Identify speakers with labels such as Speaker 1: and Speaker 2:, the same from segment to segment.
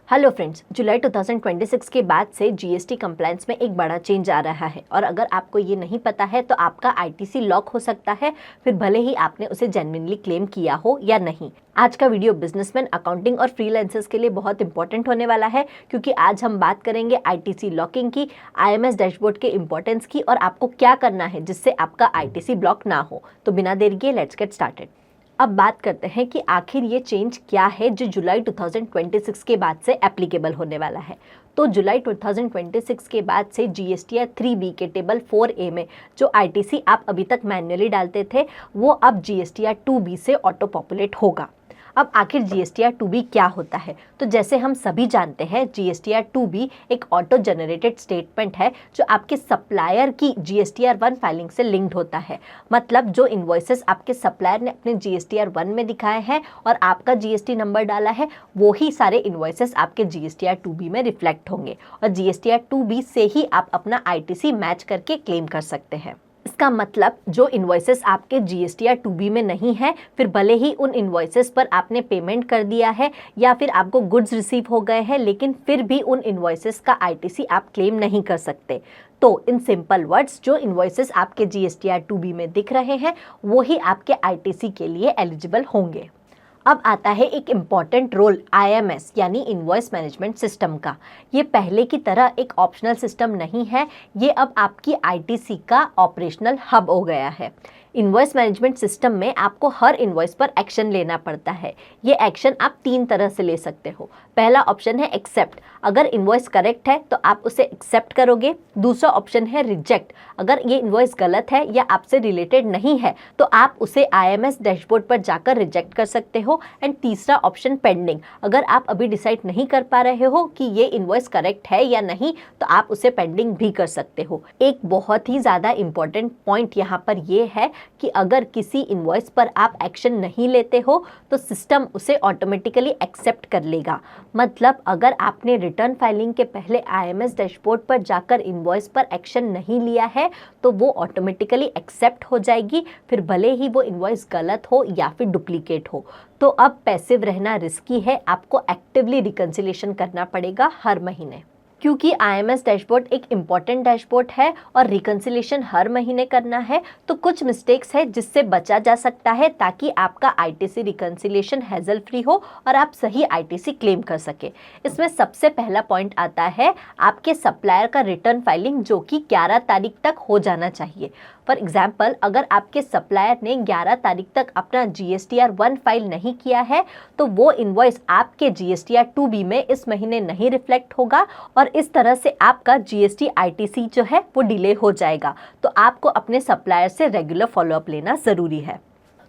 Speaker 1: Hello friends, जुलाई 2026 के बाद से जीएसटी कंप्लायंस में एक बड़ा चेंज आ रहा है और अगर आपको ये नहीं पता है तो आपका आईटीसी लॉक हो सकता है, फिर भले ही आपने उसे जेन्युइनली क्लेम किया हो या नहीं। आज का वीडियो बिजनेसमैन, अकाउंटिंग और फ्रीलांसर्स के लिए बहुत इंपॉर्टेंट होने वाला है क्योंकि आज हम बात करेंगे आईटीसी लॉकिंग की, आईएमएस डैशबोर्ड के इंपॉर्टेंस की और आपको क्या करना है जिससे आपका आईटीसी ब्लॉक ना हो। तो बिना देरी के लेट्स गेट स्टार्टेड। अब बात करते हैं कि आखिर ये चेंज क्या है जो जुलाई 2026 के बाद से एप्लीकेबल होने वाला है। तो जुलाई 2026 के बाद से जीएसटीआर 3B के टेबल 4A में जो आईटीसी आप अभी तक मैन्युअली डालते थे वो अब जीएसटीआर 2B से ऑटो पॉपुलेट होगा। अब आखिर जीएसटीआर 2B क्या होता है? तो जैसे हम सभी जानते हैं, जीएसटीआर 2B एक ऑटो जनरेटेड स्टेटमेंट है जो आपके सप्लायर की जीएसटीआर 1 फाइलिंग से लिंक्ड होता है। मतलब जो इन्वॉइसेस आपके सप्लायर ने अपने जीएसटीआर 1 में दिखाए हैं और आपका जीएसटी नंबर डाला है, वो ही सारे इन्वॉइसेस आपके जीएसटीआर 2B में रिफ्लेक्ट होंगे और जीएसटीआर 2B से ही आप अपना आईटीसी मैच करके क्लेम कर सकते हैं। इसका मतलब जो इन्वॉइसेस आपके जीएसटीआर 2B में नहीं है, फिर भले ही उन इन्वॉइसेस पर आपने पेमेंट कर दिया है या फिर आपको गुड्स रिसीव हो गए हैं, लेकिन फिर भी उन इन्वॉइसेस का आईटीसी आप क्लेम नहीं कर सकते। तो इन सिंपल वर्ड्स, जो इन्वॉइसेस आपके जीएसटीआर 2B में दिख रहे हैं वो ही आपके आईटीसी के लिए एलिजिबल होंगे। अब आता है एक इम्पॉर्टेंट रोल आईएमएस यानी इनवॉइस मैनेजमेंट सिस्टम का। ये पहले की तरह एक ऑप्शनल सिस्टम नहीं है, ये अब आपकी आईटीसी का ऑपरेशनल हब हो गया है। इनवॉइस मैनेजमेंट सिस्टम में आपको हर इनवॉइस पर एक्शन लेना पड़ता है। ये एक्शन आप 3 तरह से ले सकते हो। पहला ऑप्शन है एक्सेप्ट, अगर इनवॉइस करेक्ट है तो आप उसे एक्सेप्ट करोगे। दूसरा ऑप्शन है रिजेक्ट, अगर ये इनवॉइस गलत है या आपसे रिलेटेड नहीं है तो आप उसे आईएमएस डैशबोर्ड पर जाकर रिजेक्ट कर सकते हो। एंड तीसरा ऑप्शन पेंडिंग, अगर आप अभी डिसाइड नहीं कर पा रहे हो कि ये इनवॉइस करेक्ट है या नहीं तो आप उसे पेंडिंग भी कर सकते हो। एक बहुत ही ज़्यादा इंपॉर्टेंट पॉइंट यहाँ पर ये है कि अगर किसी इनवॉइस पर आप एक्शन नहीं लेते हो तो सिस्टम उसे ऑटोमेटिकली एक्सेप्ट कर लेगा। मतलब अगर आपने रिटर्न फाइलिंग के पहले आईएमएस डैशबोर्ड पर जाकर इनवॉइस पर एक्शन नहीं लिया है तो वो ऑटोमेटिकली एक्सेप्ट हो जाएगी, फिर भले ही वो इनवॉइस गलत हो या फिर डुप्लीकेट हो। तो अब पैसिव रहना रिस्की है, आपको एक्टिवली रिकंसिलिएशन करना पड़ेगा हर महीने। क्योंकि आईएमएस डैशबोर्ड एक इम्पॉर्टेंट डैशबोर्ड है और रिकंसिलिएशन हर महीने करना है, तो कुछ मिस्टेक्स है जिससे बचा जा सकता है ताकि आपका आईटीसी रिकंसिलिएशन हैजल फ्री हो और आप सही आईटीसी क्लेम कर सके। इसमें सबसे पहला पॉइंट आता है आपके सप्लायर का रिटर्न फाइलिंग, जो कि 11 तारीख तक हो जाना चाहिए। फॉर एग्जाम्पल, अगर आपके सप्लायर ने 11 तारीख तक अपना जीएसटीआर 1 फाइल नहीं किया है तो वो इनवॉइस आपके जीएसटीआर 2B में इस महीने नहीं रिफ्लेक्ट होगा और इस तरह से आपका जीएसटी आईटीसी जो है वो डिले हो जाएगा। तो आपको अपने सप्लायर से रेगुलर फॉलोअप लेना ज़रूरी है।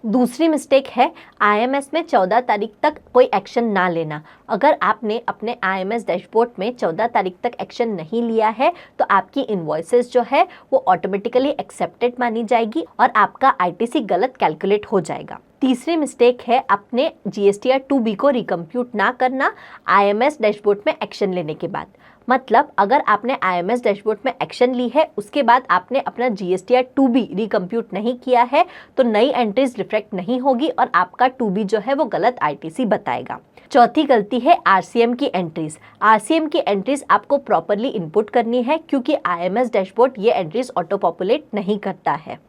Speaker 1: दूसरी मिस्टेक है आईएमएस में 14 तारीख तक कोई एक्शन ना लेना। अगर आपने अपने आईएमएस डैशबोर्ड में 14 तारीख तक एक्शन नहीं लिया है तो आपकी इन्वॉइसेस जो है वो ऑटोमेटिकली एक्सेप्टेड मानी जाएगी और आपका आईटीसी गलत कैलकुलेट हो जाएगा। तीसरी मिस्टेक है अपने जीएसटीआर 2B को रिकम्प्यूट ना करना आईएमएस डैशबोर्ड में एक्शन लेने के बाद। मतलब अगर आपने आईएमएस डैशबोर्ड में एक्शन ली है, उसके बाद आपने अपना जीएसटीआर 2B रिकम्प्यूट नहीं किया है तो नई एंट्रीज रिफ्लेक्ट नहीं होगी और आपका 2B जो है वो गलत आईटीसी बताएगा। चौथी गलती है आरसीएम की एंट्रीज। आरसीएम की एंट्रीज आपको प्रॉपरली इनपुट करनी है क्योंकि आईएमएस डैशबोर्ड ये एंट्रीज ऑटो पॉपुलेट नहीं करता है।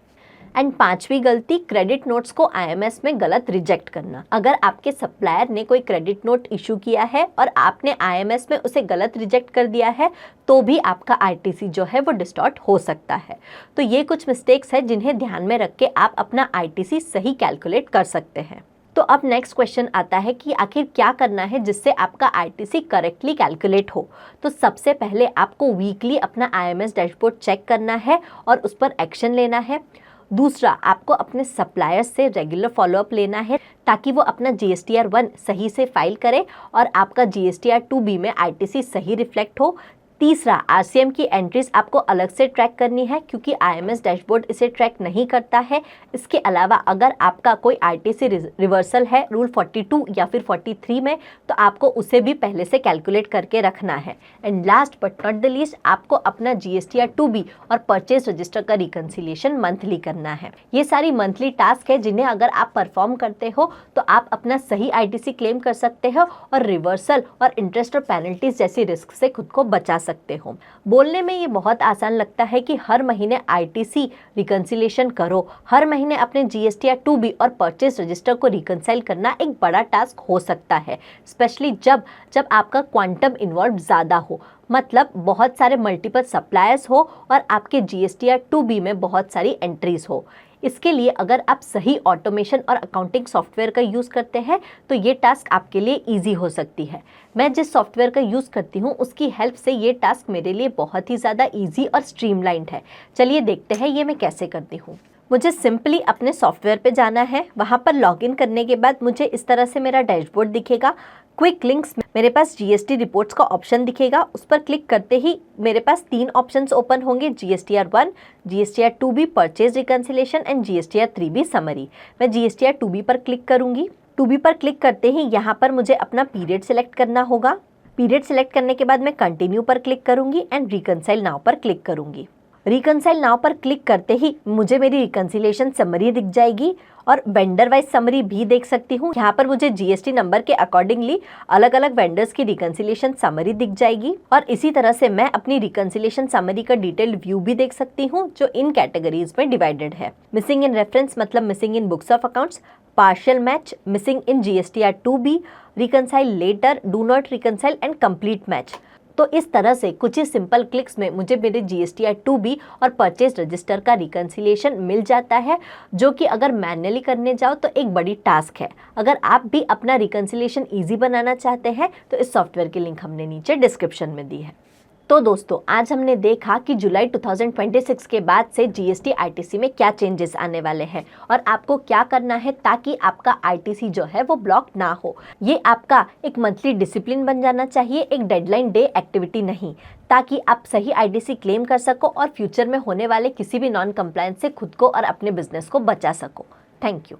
Speaker 1: एंड पांचवी गलती, क्रेडिट नोट्स को आईएमएस में गलत रिजेक्ट करना। अगर आपके सप्लायर ने कोई क्रेडिट नोट इशू किया है और आपने आईएमएस में उसे गलत रिजेक्ट कर दिया है तो भी आपका आईटीसी जो है वो डिस्टॉर्ट हो सकता है। तो ये कुछ मिस्टेक्स है जिन्हें ध्यान में रख के आप अपना आईटीसी सही कैलकुलेट कर सकते हैं। तो अब नेक्स्ट क्वेश्चन आता है कि आखिर क्या करना है जिससे आपका आईटीसी करेक्टली कैलकुलेट हो। तो सबसे पहले आपको वीकली अपना आईएमएस डैशबोर्ड चेक करना है और उस पर एक्शन लेना है। दूसरा, आपको अपने सप्लायर से रेगुलर फॉलोअप लेना है ताकि वो अपना जीएसटीआर 1 सही से फाइल करे और आपका जीएसटीआर 2B में आईटीसी सही रिफ्लेक्ट हो। तीसरा, आरसीएम की एंट्रीज आपको अलग से ट्रैक करनी है क्योंकि आईएमएस डैशबोर्ड इसे ट्रैक नहीं करता है। इसके अलावा अगर आपका कोई आरटीसी रिवर्सल है रूल 42 या फिर 43 में, तो आपको उसे भी पहले से कैलकुलेट करके रखना है। And last but not the least, आपको अपना जीएसटीआर 2B और परचेज रजिस्टर का रिकंसिलिएशन मंथली करना है। ये सारी मंथली टास्क है जिन्हें अगर आप परफॉर्म करते हो तो आप अपना सही आईटीसी क्लेम कर सकते हो और रिवर्सल और इंटरेस्ट और पेनल्टीज जैसी रिस्क से खुद को बचा सकते हो। बोलने में ये बहुत आसान लगता है कि हर महीने आईटीसी रिकंसिलिएशन करो, हर महीने अपने जीएसटीआर 2B और परचेज रजिस्टर को रिकंसाइल करना एक बड़ा टास्क हो सकता है, स्पेशली जब आपका क्वांटम इन्वॉल्व ज़्यादा हो, मतलब बहुत सारे मल्टीपल सप्लायर्स हो और आपके जीएसटीआर 2B में बहुत सारी एंट्रीज हो। इसके लिए अगर आप सही ऑटोमेशन और अकाउंटिंग सॉफ्टवेयर का यूज़ करते हैं तो ये टास्क आपके लिए ईजी हो सकती है। मैं जिस सॉफ्टवेयर का यूज़ करती हूँ उसकी हेल्प से ये टास्क मेरे लिए बहुत ही ज़्यादा ईजी और स्ट्रीमलाइंड है। चलिए देखते हैं ये मैं कैसे करती हूँ। मुझे सिंपली अपने सॉफ्टवेयर पे जाना है। वहाँ पर लॉगिन करने के बाद मुझे इस तरह से मेरा डैशबोर्ड दिखेगा। क्विक लिंक्स में मेरे पास जीएसटी रिपोर्ट्स का ऑप्शन दिखेगा। उस पर क्लिक करते ही मेरे पास 3 ऑप्शंस ओपन होंगे, GSTR 1, GSTR 2B purchase reconciliation and GSTR 3B summary. मैं जीएसटीआर 2B पर क्लिक करूंगी। 2B पर क्लिक करते ही यहाँ पर मुझे अपना पीरियड सिलेक्ट करना होगा। पीरियड सिलेक्ट करने के बाद मैं कंटिन्यू पर क्लिक करूंगी एंड रिकंसाइल नाउ पर क्लिक करूंगी। रिकंसाइल नाउ पर क्लिक करते ही मुझे मेरी रिकंसिलिएशन समरी दिख जाएगी और वेंडर वाइज समरी भी देख सकती हूँ। यहाँ पर मुझे जीएसटी नंबर के अकॉर्डिंगली अलग अलग वेंडर्स की रिकंसिलिएशन समरी दिख जाएगी और इसी तरह से मैं अपनी रिकंसिलिएशन समरी का डिटेल्ड व्यू भी देख सकती हूँ जो इन कैटेगरीज में डिवाइडेड है। मिसिंग इन रेफरेंस मतलब missing in books of accounts, partial match, missing in GSTR 2B, reconcile later, do not reconcile and complete match. तो इस तरह से कुछ ही सिंपल क्लिक्स में मुझे मेरे जीएसटीआर 2B और परचेज रजिस्टर का रिकंसिलिएशन मिल जाता है, जो कि अगर मैन्युअली करने जाओ तो एक बड़ी टास्क है। अगर आप भी अपना रिकंसिलिएशन ईजी बनाना चाहते हैं तो इस सॉफ्टवेयर की लिंक हमने नीचे डिस्क्रिप्शन में दी है। तो दोस्तों, आज हमने देखा कि जुलाई 2026 के बाद से जीएसटी आईटीसी में क्या चेंजेस आने वाले हैं और आपको क्या करना है ताकि आपका आईटीसी जो है वो ब्लॉक ना हो। ये आपका एक मंथली डिसिप्लिन बन जाना चाहिए, एक डेडलाइन डे एक्टिविटी नहीं, ताकि आप सही आईटीसी क्लेम कर सको और फ्यूचर में होने वाले किसी भी नॉन कंप्लायंस से खुद को और अपने बिजनेस को बचा सको। Thank you.